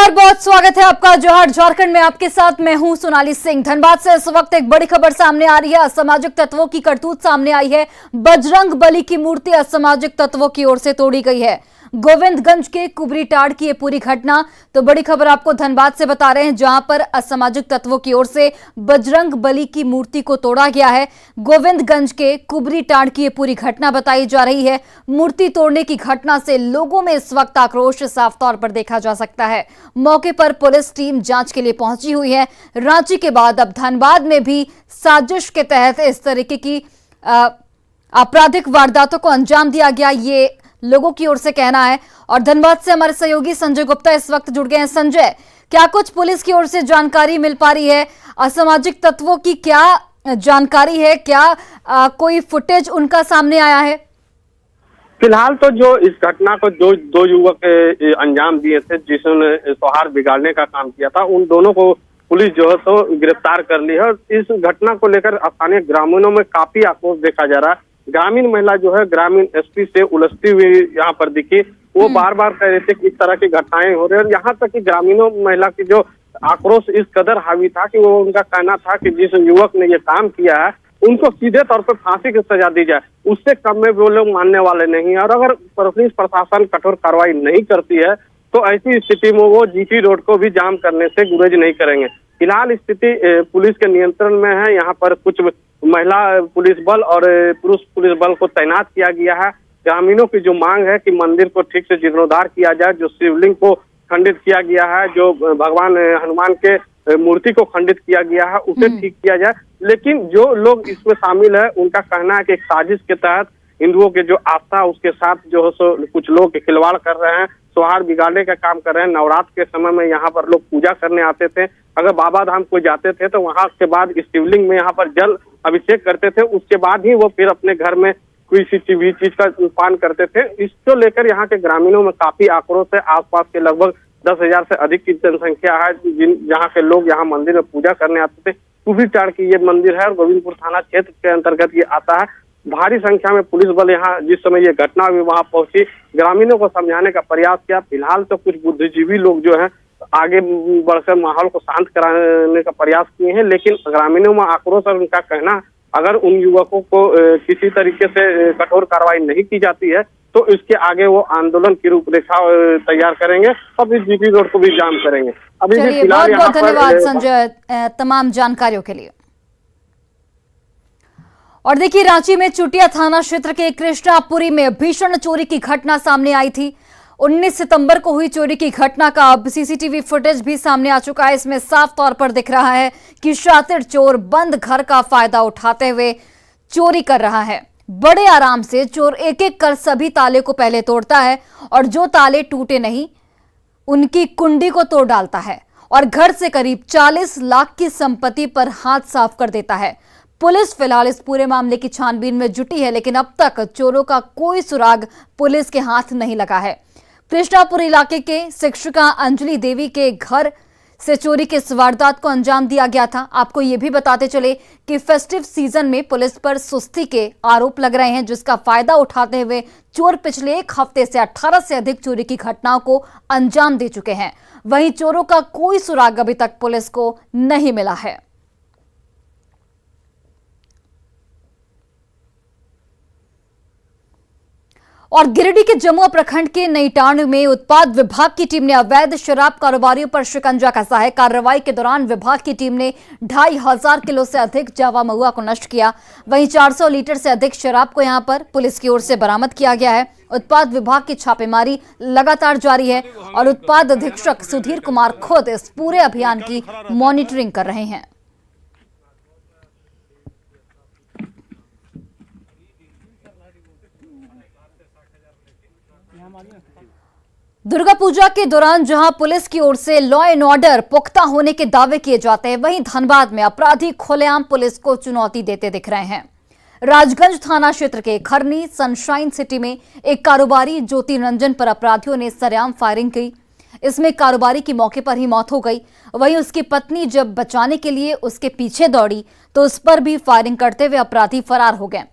बहुत बहुत स्वागत है आपका जोहार झारखंड में। आपके साथ मैं हूं सोनाली सिंह। धनबाद से इस वक्त एक बड़ी खबर सामने आ रही है। असामाजिक तत्वों की करतूत सामने आई है। बजरंग बली की मूर्ति असामाजिक तत्वों की ओर से तोड़ी गई है। गोविंदगंज के कुबरीटाड़ की ये पूरी घटना, तो बड़ी खबर आपको धनबाद से बता रहे हैं, जहां पर असामाजिक तत्वों की ओर से बजरंग बली की मूर्ति को तोड़ा गया है। गोविंदगंज के कुबरीटाड़ की ये पूरी घटना बताई जा रही है। मूर्ति तोड़ने की घटना से लोगों में इस वक्त आक्रोश साफ तौर पर देखा जा सकता है। मौके पर पुलिस टीम जांच के लिए पहुंची हुई है। रांची के बाद अब धनबाद में भी साजिश के तहत इस तरीके की आपराधिक वारदातों को अंजाम दिया गया, ये लोगों की ओर से कहना है। और धनबाद से हमारे सहयोगी संजय गुप्ता इस वक्त जुड़ गए हैं। संजय, क्या कुछ पुलिस की ओर से जानकारी मिल पा रही है? असामाजिक तत्वों की क्या जानकारी है? क्या कोई फुटेज उनका सामने आया है? फिलहाल तो जो इस घटना को दो युवक अंजाम दिए थे, जिसने सौहार्द बिगाड़ने का काम किया था, उन दोनों को पुलिस जो है तो गिरफ्तार कर ली है। इस घटना को लेकर स्थानीय ग्रामीणों में काफी आक्रोश देखा जा रहा है। ग्रामीण महिला जो है ग्रामीण एसपी से उलझती हुई यहाँ पर दिखी। वो बार बार कह रहे थे कि इस तरह की घटनाएं हो रही है, और यहाँ तक कि ग्रामीणों महिला की जो आक्रोश इस कदर हावी था कि वो उनका कहना था कि जिस युवक ने ये काम किया है उनको सीधे तौर पर फांसी की सजा दी जाए, उससे कम में वो लोग मानने वाले नहीं है। और अगर पुलिस प्रशासन कठोर कार्रवाई नहीं करती है तो ऐसी स्थिति में वो जीटी रोड को भी जाम करने से गुरेज नहीं करेंगे। फिलहाल स्थिति पुलिस के नियंत्रण में है। यहाँ पर कुछ महिला पुलिस बल और पुरुष पुलिस बल को तैनात किया गया है। ग्रामीणों की जो मांग है कि मंदिर को ठीक से जीर्णोद्धार किया जाए, जो शिवलिंग को खंडित किया गया है, जो भगवान हनुमान के मूर्ति को खंडित किया गया है, उसे ठीक किया जाए। लेकिन जो लोग इसमें शामिल है उनका कहना है कि एक साजिश के तहत हिंदुओं के जो आस्था उसके साथ जो है सो कुछ लोग खिलवाड़ कर रहे हैं, सौहार्द बिगाड़ने का काम कर रहे हैं। नवरात्र के समय में यहाँ पर लोग पूजा करने आते थे। अगर बाबा धाम को जाते थे तो वहां के बाद शिवलिंग में यहाँ पर जल अभिषेक करते थे, उसके बाद ही वो फिर अपने घर में कोई भी चीज का पान करते थे। इसको लेकर यहाँ के ग्रामीणों में काफी आक्रोश है। आसपास के लगभग 10,000 से अधिक की जनसंख्या है जहाँ के लोग यहाँ मंदिर में पूजा करने आते थे। कुबरीटाड़ की ये मंदिर है और गोविंदपुर थाना क्षेत्र के अंतर्गत ये आता है। भारी संख्या में पुलिस बल यहाँ जिस समय ये घटना हुई वहां पहुंची, ग्रामीणों को समझाने का प्रयास किया। फिलहाल तो कुछ बुद्धिजीवी लोग जो है आगे बढ़कर माहौल को शांत कराने का प्रयास किए हैं, लेकिन ग्रामीणों में आक्रोश और उनका कहना, अगर उन युवकों को किसी तरीके से कठोर कार्रवाई नहीं की जाती है तो इसके आगे वो आंदोलन की रूपरेखा तैयार करेंगे और इस जीटी रोड को भी जाम करेंगे। अभी भी फिलहाल बहुत बहुत धन्यवाद संजय तमाम जानकारियों के लिए। और देखिए, रांची में चुटिया थाना क्षेत्र के कृष्णापुरी में भीषण चोरी की घटना सामने आई थी। 19 सितंबर को हुई चोरी की घटना का अब सीसीटीवी फुटेज भी सामने आ चुका है। इसमें साफ तौर पर दिख रहा है कि शातिर चोर बंद घर का फायदा उठाते हुए चोरी कर रहा है। बड़े आराम से चोर एक एक कर सभी ताले को पहले तोड़ता है और जो ताले टूटे नहीं उनकी कुंडी को तोड़ डालता है और घर से करीब 40 लाख की संपत्ति पर हाथ साफ कर देता है। पुलिस फिलहाल इस पूरे मामले की छानबीन में जुटी है, लेकिन अब तक चोरों का कोई सुराग पुलिस के हाथ नहीं लगा है। कृष्णापुर इलाके के शिक्षिका अंजलि देवी के घर से चोरी के इस वारदात को अंजाम दिया गया था। आपको ये भी बताते चले कि फेस्टिव सीजन में पुलिस पर सुस्ती के आरोप लग रहे हैं, जिसका फायदा उठाते हुए चोर पिछले एक हफ्ते से 18 से अधिक चोरी की घटनाओं को अंजाम दे चुके हैं। वहीं चोरों का कोई सुराग अभी तक पुलिस को नहीं मिला है। और गिरिडीह के जमुआ प्रखंड के नईटांड में उत्पाद विभाग की टीम ने अवैध शराब कारोबारियों पर शिकंजा कसा है। कार्रवाई के दौरान विभाग की टीम ने 2,500 किलो से अधिक जावा महुआ को नष्ट किया। वहीं 400 लीटर से अधिक शराब को यहां पर पुलिस की ओर से बरामद किया गया है। उत्पाद विभाग की छापेमारी लगातार जारी है और उत्पाद अधीक्षक सुधीर कुमार खुद इस पूरे अभियान की मॉनिटरिंग कर रहे हैं। दुर्गा पूजा के दौरान जहां पुलिस की ओर से लॉ एंड ऑर्डर पुख्ता होने के दावे किए जाते हैं, वहीं धनबाद में अपराधी खुलेआम पुलिस को चुनौती देते दिख रहे हैं। राजगंज थाना क्षेत्र के खरनी सनशाइन सिटी में एक कारोबारी ज्योति रंजन पर अपराधियों ने सरेआम फायरिंग की। इसमें कारोबारी की मौके पर ही मौत हो गई। वहीं उसकी पत्नी जब बचाने के लिए उसके पीछे दौड़ी तो उस पर भी फायरिंग करते हुए अपराधी फरार हो गए।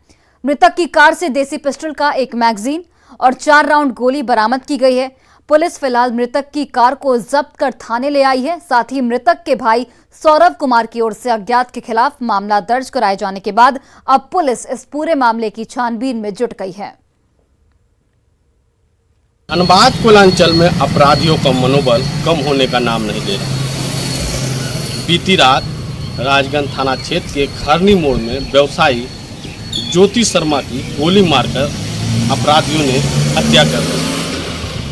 मृतक की कार से देसी पिस्टल का एक मैगजीन और 4 राउंड गोली बरामद की गई है। पुलिस फिलहाल मृतक की कार को जब्त कर थाने ले आई है। साथ ही मृतक के भाई सौरभ कुमार की ओर से अज्ञात के खिलाफ मामला दर्ज कराए जाने के बाद अब पुलिस इस पूरे मामले की छानबीन में जुट गई है। धनबाद कोलांचल में अपराधियों का मनोबल कम होने का नाम नहीं ले रहा। बीती रात राजगंज थाना क्षेत्र के खरनी मोड़ में व्यवसायी ज्योति शर्मा की गोली मारकर अपराधियों ने हत्या कर दी।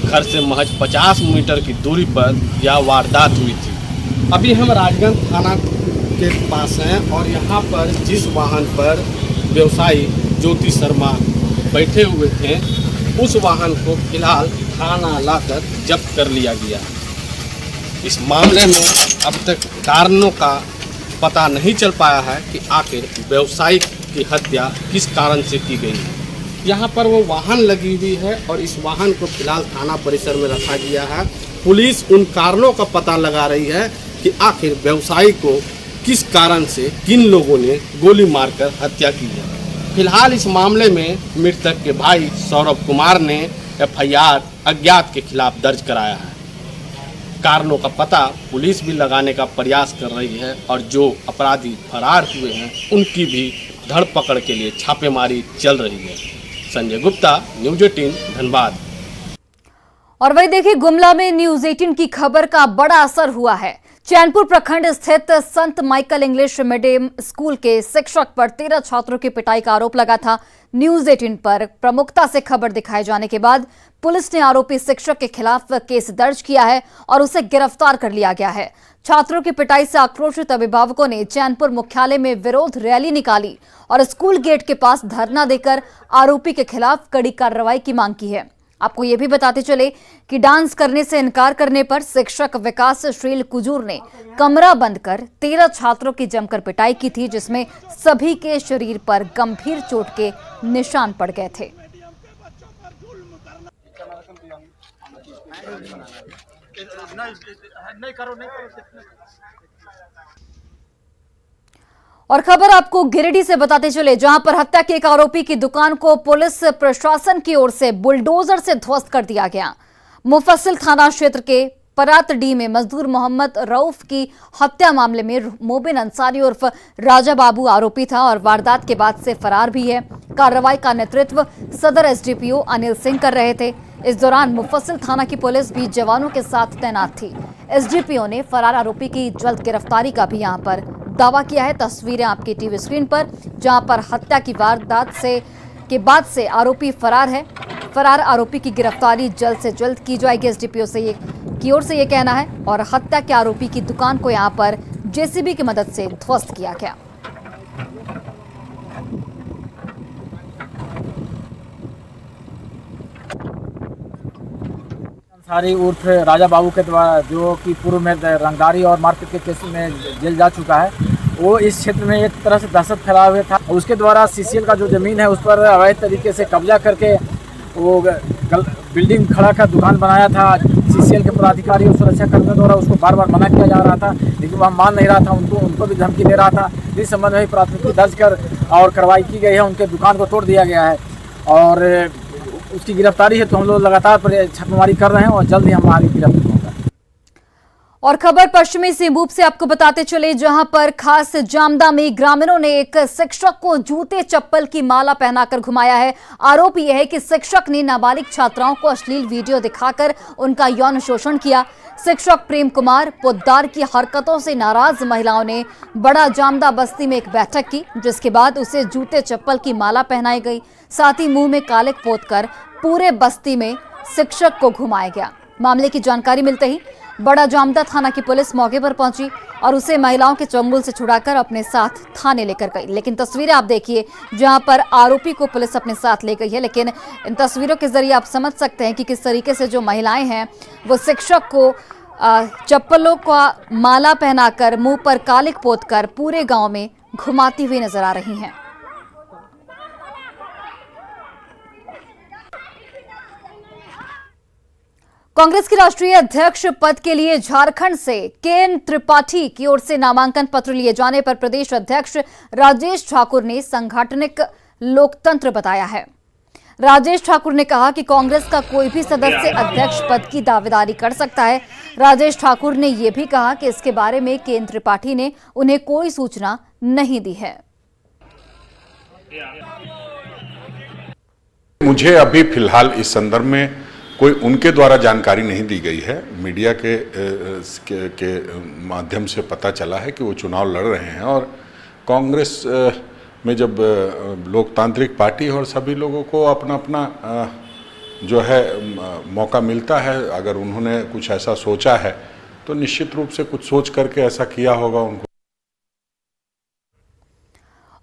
घर से महज 50 मीटर की दूरी पर यह वारदात हुई थी। अभी हम राजगंज थाना के पास हैं और यहाँ पर जिस वाहन पर व्यवसायी ज्योति शर्मा बैठे हुए थे उस वाहन को फिलहाल थाना लाकर जब्त कर लिया गया। इस मामले में अब तक कारणों का पता नहीं चल पाया है कि आखिर व्यवसायी की हत्या किस कारण से की गई है। यहाँ पर वो वाहन लगी हुई है और इस वाहन को फिलहाल थाना परिसर में रखा गया है। पुलिस उन कारणों का पता लगा रही है कि आखिर व्यवसायी को किस कारण से किन लोगों ने गोली मारकर हत्या की है। फिलहाल इस मामले में मृतक के भाई सौरभ कुमार ने एफआईआर अज्ञात के खिलाफ दर्ज कराया है। कारणों का पता पुलिस भी लगाने का प्रयास कर रही है और जो अपराधी फरार हुए हैं उनकी भी धरपकड़ के लिए छापेमारी चल रही है। संजय गुप्ता, न्यूज़ 18 धनबाद। और वही देखिए, गुमला में न्यूज़ 18 की खबर का बड़ा असर हुआ है। चैनपुर प्रखंड स्थित संत माइकल इंग्लिश मीडियम स्कूल के शिक्षक पर 13 छात्रों की पिटाई का आरोप लगा था। न्यूज़ 18 पर प्रमुखता से खबर दिखाए जाने के बाद पुलिस ने आरोपी शिक्षक के खिलाफ केस दर्ज किया है और उसे गिरफ्तार कर लिया गया है। छात्रों की पिटाई से आक्रोशित अभिभावकों ने चैनपुर मुख्यालय में विरोध रैली निकाली और स्कूल गेट के पास धरना देकर आरोपी के खिलाफ कड़ी कार्रवाई की मांग की है। आपको ये भी बताते चले कि डांस करने से इनकार करने पर शिक्षक विकासशील कुजूर ने कमरा बंद कर 13 छात्रों की जमकर पिटाई की थी, जिसमें सभी के शरीर पर गंभीर चोट के निशान पड़ गए थे। और खबर आपको गिरिडीह से बताते चले, जहां पर हत्या के एक आरोपी की दुकान को पुलिस प्रशासन की ओर से बुलडोजर से ध्वस्त कर दिया गया। मुफस्सिल थाना क्षेत्र के परातडी में मजदूर मोहम्मद रऊफ की हत्या मामले में मोबिन अंसारी उर्फ राजा बाबू आरोपी था और वारदात के बाद से फरार भी है। कार्रवाई का नेतृत्व सदर एसडीपीओ अनिल सिंह कर रहे थे। इस दौरान मुफस्सिल थाना की पुलिस भी जवानों के साथ तैनात थी। एसडीपीओ ने फरार आरोपी की जल्द गिरफ्तारी का भी यहां पर दावा किया है। तस्वीरें आपकी टीवी स्क्रीन पर, जहां पर हत्या की वारदात के बाद से आरोपी फरार है। फरार आरोपी की गिरफ्तारी जल्द से जल्द की जाएगी, एसडीपीओ की ओर से ये कहना है। और हत्या के आरोपी की दुकान को यहां पर जेसीबी की मदद से ध्वस्त किया गया। अंसारी उर्फ राजा बाबू के द्वारा, जो कि पूर्व में रंगदारी और मारपीट के केस में जेल जा चुका है, वो इस क्षेत्र में एक तरह से दहशत फैलाए हुए था। उसके द्वारा सीसीएल का जो ज़मीन है उस पर अवैध तरीके से कब्जा करके वो बिल्डिंग खड़ा कर दुकान बनाया था। सीसीएल के पदाधिकारी और सुरक्षा कर्मियों द्वारा उसको बार बार मना किया जा रहा था, लेकिन वह मान नहीं रहा था। उनको भी धमकी दे रहा था। इस संबंध में प्राथमिकी दर्ज कर और कार्रवाई की गई है। उनके दुकान को तोड़ दिया गया है और उसकी गिरफ्तारी है, तो हम लोग लगातार छापेमारी कर रहे हैं और जल्द ही हम आगे गिरफ्तार होंगे। और खबर पश्चिमी सिंहभूम से आपको बताते चले, जहां पर खास जामदा में ग्रामीणों ने एक शिक्षक को जूते चप्पल की माला पहनाकर घुमाया है। आरोप यह है कि शिक्षक ने नाबालिग छात्राओं को अश्लील वीडियो दिखाकर उनका यौन शोषण किया। शिक्षक प्रेम कुमार पोद्दार की हरकतों से नाराज महिलाओं ने बड़ा जामदा बस्ती में एक बैठक की, जिसके बाद उसे जूते चप्पल की माला पहनाई गई। साथ ही मुंह में कालिक पोतकर पूरे बस्ती में शिक्षक को घुमाया गया। मामले की जानकारी मिलते ही बड़ा जामदा थाना की पुलिस मौके पर पहुंची और उसे महिलाओं के चंगुल से छुड़ाकर अपने साथ थाने लेकर गई। लेकिन तस्वीरें आप देखिए, जहां पर आरोपी को पुलिस अपने साथ ले गई है। लेकिन इन तस्वीरों के जरिए आप समझ सकते हैं कि किस तरीके से जो महिलाएं हैं वो शिक्षक को चप्पलों का माला पहनाकर मुंह पर कालिक पोतकर पूरे गांव में घुमाती हुई नजर आ रही हैं। कांग्रेस की राष्ट्रीय अध्यक्ष पद के लिए झारखंड से केएन त्रिपाठी की ओर से नामांकन पत्र लिए जाने पर प्रदेश अध्यक्ष राजेश ठाकुर ने संगठनिक लोकतंत्र बताया है। राजेश ठाकुर ने कहा कि कांग्रेस का कोई भी सदस्य अध्यक्ष पद की दावेदारी कर सकता है। राजेश ठाकुर ने यह भी कहा कि इसके बारे में केंद्र त्रिपाठी ने उन्हें कोई सूचना नहीं दी है। मुझे अभी फिलहाल इस संदर्भ में कोई उनके द्वारा जानकारी नहीं दी गई है। मीडिया के माध्यम से पता चला है कि वो चुनाव लड़ रहे हैं और कांग्रेस में जब लोकतांत्रिक पार्टी और सभी लोगों को अपना अपना जो है मौका मिलता है, अगर उन्होंने कुछ ऐसा सोचा है तो निश्चित रूप से कुछ सोच करके ऐसा किया होगा उनको।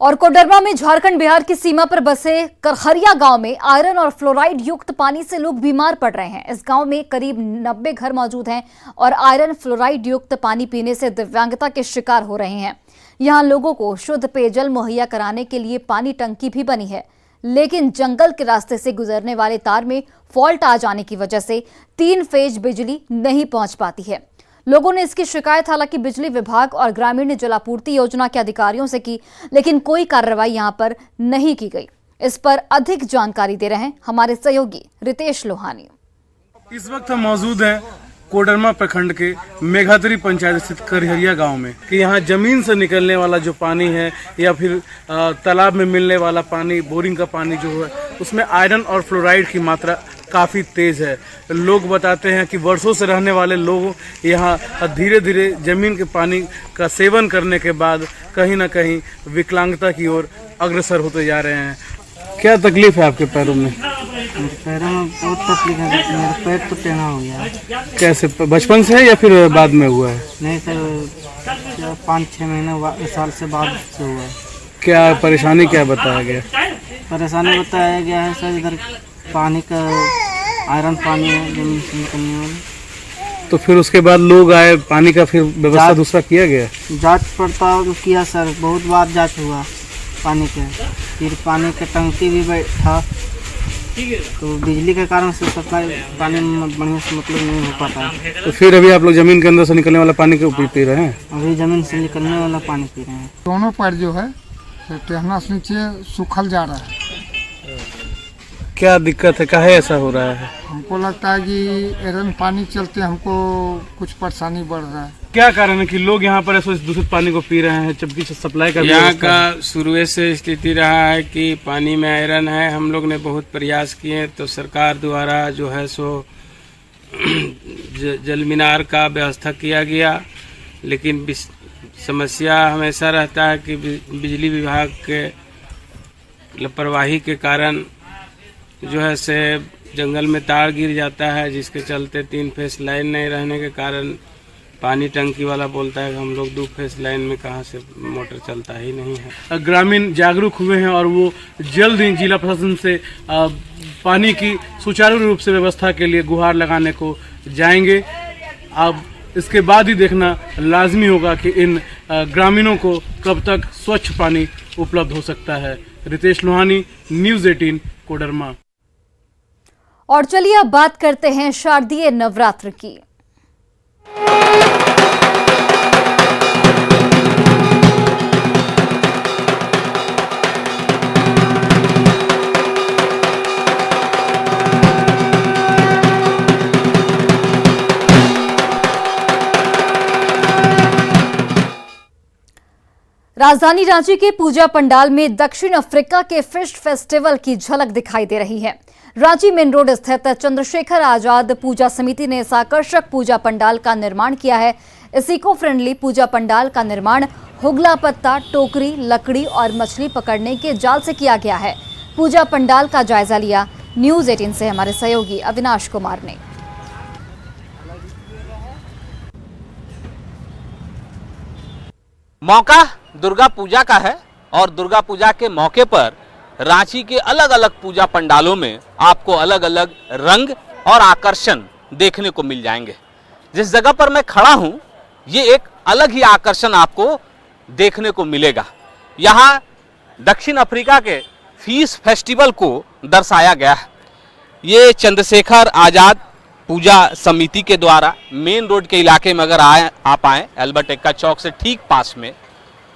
और कोडरमा में झारखंड बिहार की सीमा पर बसे करहरिया गांव में आयरन और फ्लोराइड युक्त पानी से लोग बीमार पड़ रहे हैं। इस गांव में करीब 90 घर मौजूद हैं और आयरन फ्लोराइड युक्त पानी पीने से दिव्यांगता के शिकार हो रहे हैं। यहां लोगों को शुद्ध पेयजल मुहैया कराने के लिए पानी टंकी भी बनी है, लेकिन जंगल के रास्ते से गुजरने वाले तार में फॉल्ट आ जाने की वजह से 3 फेज बिजली नहीं पहुंच पाती है। लोगों ने इसकी शिकायत हालांकि बिजली विभाग और ग्रामीण जलापूर्ति योजना के अधिकारियों से की, लेकिन कोई कार्रवाई यहां पर नहीं की गई। इस पर अधिक जानकारी दे रहे हैं हमारे सहयोगी रितेश लोहानी। इस वक्त हम मौजूद हैं कोडरमा प्रखंड के मेघातरी पंचायत स्थित करहरिया गांव में कि यहाँ जमीन से निकलने वाला जो पानी है या फिर तालाब में मिलने वाला पानी, बोरिंग का पानी जो है, उसमें आयरन और फ्लोराइड की मात्रा काफ़ी तेज़ है। लोग बताते हैं कि वर्षों से रहने वाले लोग यहाँ धीरे धीरे जमीन के पानी का सेवन करने के बाद कहीं ना कहीं विकलांगता की ओर अग्रसर होते जा रहे हैं। क्या तकलीफ है आपके पैरों में? पैरों में बहुत तकलीफ है, मेरा पैर तो टेढ़ा हो गया। कैसे, बचपन से है या फिर बाद में हुआ है? नहीं सर, 5-6 महीने साल से बाद से हुआ है। क्या परेशानी क्या बताया गया? परेशानी बताया गया है सर, इधर पानी का आयरन पानी है जमीन से निकलने वाला। तो फिर उसके बाद लोग आए, पानी का फिर व्यवस्था दूसरा किया गया? जांच पड़ताल किया सर, बहुत बार जांच हुआ पानी के। फिर पानी का टंकी भी बैठा, तो बिजली के कारण से सप्लाई पानी बढ़िया से मतलब नहीं हो पाता है। तो फिर अभी आप लोग जमीन के अंदर से निकलने वाला पानी क्यों पी रहे हैं? अभी जमीन से निकलने वाला पानी पी रहे हैं। दोनों पैर जो है टेढ़ना से नीचे सूखल जा रहा है। क्या दिक्कत है, काहे ऐसा हो रहा है? हमको लगता है कि आयरन पानी चलते हमको कुछ परेशानी बढ़ रहा है। क्या कारण है कि लोग यहाँ पर ऐसे दूषित पानी को पी रहे हैं जबकि सप्लाई का यहाँ का शुरू से स्थिति रहा है कि पानी में आयरन है। हम लोग ने बहुत प्रयास किए तो सरकार द्वारा जो है सो जल मीनार का व्यवस्था किया गया, लेकिन समस्या हमेशा रहता है कि बिजली विभाग के लापरवाही के कारण जो है से जंगल में तार गिर जाता है, जिसके चलते 3 फेस लाइन नहीं रहने के कारण पानी टंकी वाला बोलता है कि हम लोग 2 फेस लाइन में कहाँ से मोटर चलता ही नहीं है। ग्रामीण जागरूक हुए हैं और वो जल्द ही जिला प्रशासन से पानी की सुचारू रूप से व्यवस्था के लिए गुहार लगाने को जाएंगे। अब इसके बाद ही देखना लाजमी होगा कि इन ग्रामीणों को कब तक स्वच्छ पानी उपलब्ध हो सकता है। रितेश लोहानी, न्यूज़ 18, कोडरमा। और चलिए अब बात करते हैं शारदीय नवरात्र की। राजधानी रांची के पूजा पंडाल में दक्षिण अफ्रीका के फिश फेस्टिवल की झलक दिखाई दे रही है। रांची मेन रोड स्थित चंद्रशेखर आजाद पूजा समिति ने इस आकर्षक पूजा पंडाल का निर्माण किया है। इस इको फ्रेंडली पूजा पंडाल का निर्माण हुगला पत्ता, टोकरी, लकड़ी और मछली पकड़ने के जाल से किया गया है। पूजा पंडाल का जायजा लिया न्यूज़ 18 से हमारे सहयोगी अविनाश कुमार ने। मौका दुर्गा पूजा का है और दुर्गा पूजा के मौके पर रांची के अलग अलग पूजा पंडालों में आपको अलग अलग रंग और आकर्षण देखने को मिल जाएंगे। जिस जगह पर मैं खड़ा हूं, ये एक अलग ही आकर्षण आपको देखने को मिलेगा। यहाँ दक्षिण अफ्रीका के फिश फेस्टिवल को दर्शाया गया है। ये चंद्रशेखर आजाद पूजा समिति के द्वारा मेन रोड के इलाके में अगर आप आए, एल्बर्ट एक्का चौक से ठीक पास में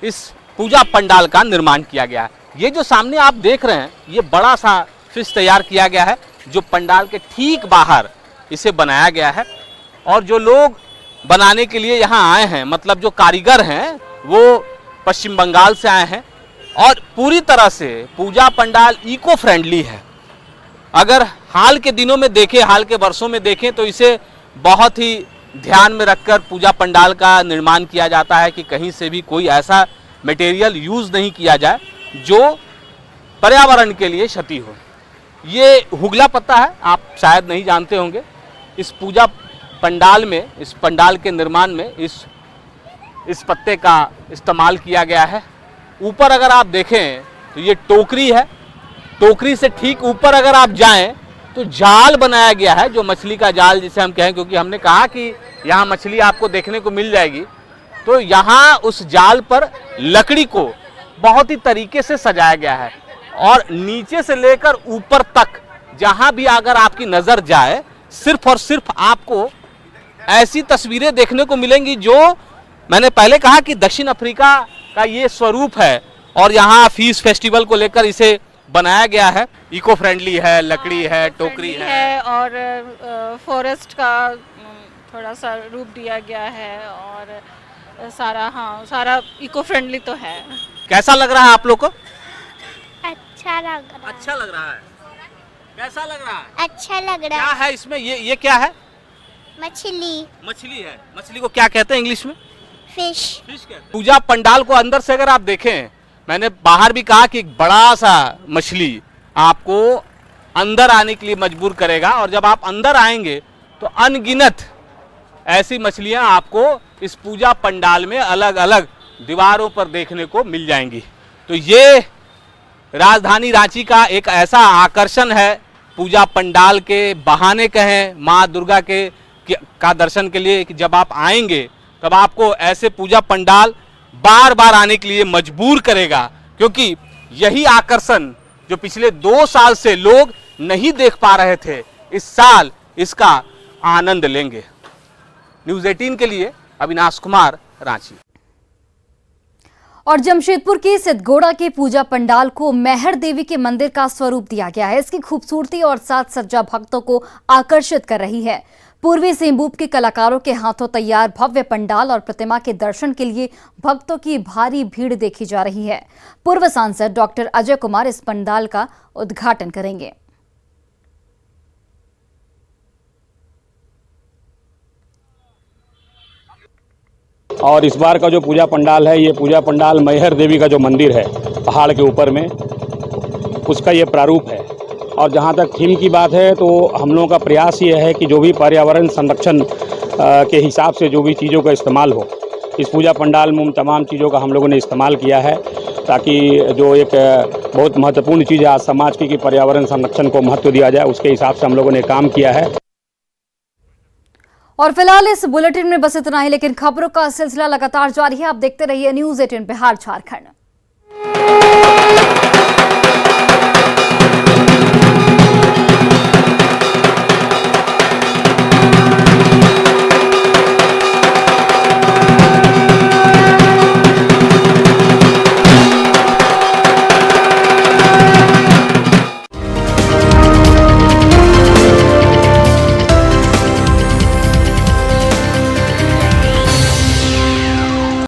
इस पूजा पंडाल का निर्माण किया गया है। ये जो सामने आप देख रहे हैं, ये बड़ा सा फिश तैयार किया गया है जो पंडाल के ठीक बाहर इसे बनाया गया है। और जो लोग बनाने के लिए यहाँ आए हैं, मतलब जो कारीगर हैं, वो पश्चिम बंगाल से आए हैं और पूरी तरह से पूजा पंडाल इको फ्रेंडली है। अगर हाल के दिनों में देखें, हाल के वर्षों में देखें तो इसे बहुत ही ध्यान में रखकर पूजा पंडाल का निर्माण किया जाता है कि कहीं से भी कोई ऐसा मटेरियल यूज़ नहीं किया जाए जो पर्यावरण के लिए क्षति हो। ये हुगला पत्ता है, आप शायद नहीं जानते होंगे। इस पूजा पंडाल में, इस पंडाल के निर्माण में इस पत्ते का इस्तेमाल किया गया है। ऊपर अगर आप देखें तो ये टोकरी है, टोकरी से ठीक ऊपर अगर आप जाएं तो जाल बनाया गया है, जो मछली का जाल जिसे हम कहें, क्योंकि हमने कहा कि यहाँ मछली आपको देखने को मिल जाएगी। तो यहाँ उस जाल पर लकड़ी को बहुत ही तरीके से सजाया गया है और नीचे से लेकर ऊपर तक जहाँ भी अगर आपकी नज़र जाए, सिर्फ और सिर्फ आपको ऐसी तस्वीरें देखने को मिलेंगी जो मैंने पहले कहा कि दक्षिण अफ्रीका का ये स्वरूप है। और यहाँ फिश फेस्टिवल को लेकर इसे बनाया गया है। इको फ्रेंडली है, लकड़ी है, टोकरी है और फॉरेस्ट का थोड़ा सा रूप दिया गया है और सारा इको फ्रेंडली तो है। कैसा लग रहा है आप लोग को? अच्छा लग रहा है। अच्छा लग रहा है। कैसा लग रहा है? अच्छा लग रहा क्या है। है इसमें? ये क्या है? मछली। मछली है। मछली को क्या कहते हैं इंग्लिश में? फिश। फिश कहते हैं। पूजा पंडाल को अंदर से अगर आप देखें, मैंने बाहर भी कहा कि एक बड़ा सा मछली आपको अंदर आने के लिए मजबूर करेगा और जब आप अंदर आएंगे तो अनगिनत ऐसी मछलियां आपको इस पूजा पंडाल में अलग अलग दीवारों पर देखने को मिल जाएंगी। तो ये राजधानी रांची का एक ऐसा आकर्षण है, पूजा पंडाल के बहाने कहें, माँ दुर्गा का दर्शन के लिए कि जब आप आएंगे तब आपको ऐसे पूजा पंडाल बार बार आने के लिए मजबूर करेगा, क्योंकि यही आकर्षण जो पिछले 2 साल से लोग नहीं देख पा रहे थे, इस साल इसका आनंद लेंगे। न्यूज़ 18 के लिए अविनाश कुमार, रांची। और जमशेदपुर के सिद्धगोड़ा के पूजा पंडाल को मैहर देवी के मंदिर का स्वरूप दिया गया है। इसकी खूबसूरती और साज सज्जा भक्तों को आकर्षित कर रही है। पूर्वी सिंहभूम के कलाकारों के हाथों तैयार भव्य पंडाल और प्रतिमा के दर्शन के लिए भक्तों की भारी भीड़ देखी जा रही है। पूर्व सांसद डॉक्टर अजय कुमार इस पंडाल का उद्घाटन करेंगे। और इस बार का जो पूजा पंडाल है, ये पूजा पंडाल मैहर देवी का जो मंदिर है पहाड़ के ऊपर में, उसका ये प्रारूप है। और जहाँ तक थीम की बात है तो हम लोगों का प्रयास ये है कि जो भी पर्यावरण संरक्षण के हिसाब से जो भी चीज़ों का इस्तेमाल हो, इस पूजा पंडाल में उन तमाम चीज़ों का हम लोगों ने इस्तेमाल किया है, ताकि जो एक बहुत महत्वपूर्ण चीज़ है आज समाज की कि पर्यावरण संरक्षण को महत्व दिया जाए, उसके हिसाब से हम लोगों ने काम किया है। और फिलहाल इस बुलेटिन में बस इतना ही, लेकिन खबरों का सिलसिला लगातार जारी है। आप देखते रहिए न्यूज़ 18 बिहार झारखंड।